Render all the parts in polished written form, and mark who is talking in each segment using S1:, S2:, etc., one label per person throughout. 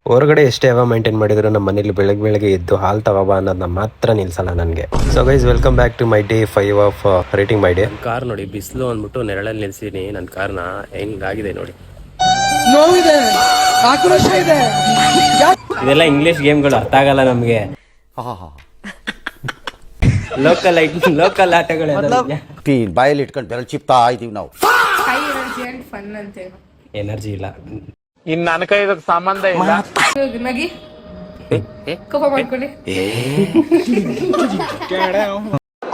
S1: ಹೊರಗಡೆ ಎಷ್ಟೇ ಯಾವ ಮೇಂಟೈನ್ ಮಾಡಿದ್ರು ನಮ್ಮ ಮನೇಲಿ ಬೆಳಗ್ಗೆ ಎದ್ದು ಹಾಲ್ ತಗೋಬ ಅನ್ನೋದನ್ನ ಮಾತ್ರ ನಿಲ್ಸಲ್ಲ ನನಗೆ. So guys, welcome back to my day 5 of rating my day. Car ನೋಡಿ, ಬಿಸಿಲು ಅಂದ್ಬಿಟ್ಟು ನೆರಳಲ್ಲಿ ನಿಲ್ಸಿನಿ ನನ್ನ ಕಾರ್ನ. ಹೆಂಗಾಗಿದೆ ನೋಡಿ.
S2: ನೋವಿದೆ, ಆಕ್ರೋಶ ಇದೆ.
S1: ಇದೆಲ್ಲ ಇಂಗ್ಲಿಷ್ ಗೇಮ್ಗಳು ಅರ್ಥ ಆಗಲ್ಲ ನಮ್ಗೆ. ಲೋಕಲ್ ಆಟಗಳು
S3: ಬಾಯಲ್ಲಿ ಇಟ್ಕೊಂಡು ಬೆರಳು ಚಿಪ್ತಾ ಇದೀವಿ ನಾವು.
S1: ಎನರ್ಜಿ ಇಲ್ಲ.
S4: ಇನ್ ನನ್ನ ಕೈ ಇದಕ್ಕೆ ಸಂಬಂಧ ಇಲ್ಲ.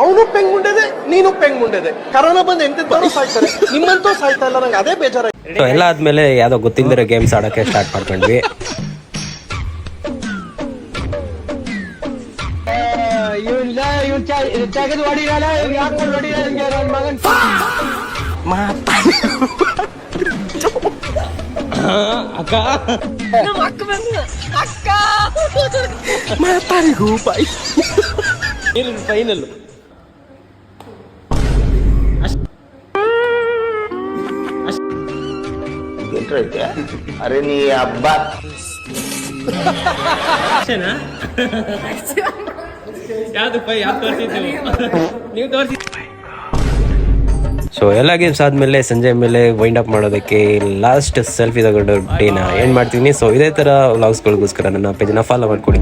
S2: ಅವನು ಪೆಂಗುಂಡದೆ, ನೀನು ಪೆಂಗುಂಡದೆ. ಕರೋನಾ ಬಂದು ಎಂತೆಂತವ್ರು ಸಾಯ್ತಾರೆ, ನಿಮ್ಮಂತೂ ಸಾಯ್ತಾ ಇಲ್ಲ. ನಂಗೆ ಅದೇ ಬೇಜಾರ.
S1: ಸೊ ಎಲ್ಲ ಆದ್ಮೇಲೆ ಯಾವ್ದೋ ಗೊತ್ತಿಲ್ಲದಿರೋ ಗೇಮ್ಸ್ ಆಡಕ್ಕೆ ಸ್ಟಾರ್ಟ್ ಮಾಡ್ಕೊಂಡ್ವಿ. ಫೈನಲ್
S3: ಅರೆ ನೀ ಹಬ್ಬ ಸೊ ಎಲ್ಲ ಗೇಮ್ಸ್ ಆದ್ಮೇಲೆ ಸಂಜೆ ಮೇಲೆ ವೈಂಡ್ ಅಪ್ ಮಾಡೋದಕ್ಕೆ ಲಾಸ್ಟ್ ಸೆಲ್ಫಿ ತಗೊಂಡು ಡೇನ ಏನ್ ಮಾಡ್ತೀನಿ. ಸೊ ಇದೇ ತರ ವ್ಲಾಗ್ಸ್ಗಳಿಗೋಸ್ಕರ ನನ್ನ ಪೇಜ್ನ ಫಾಲೋ ಮಾಡ್ಕೊಡಿ.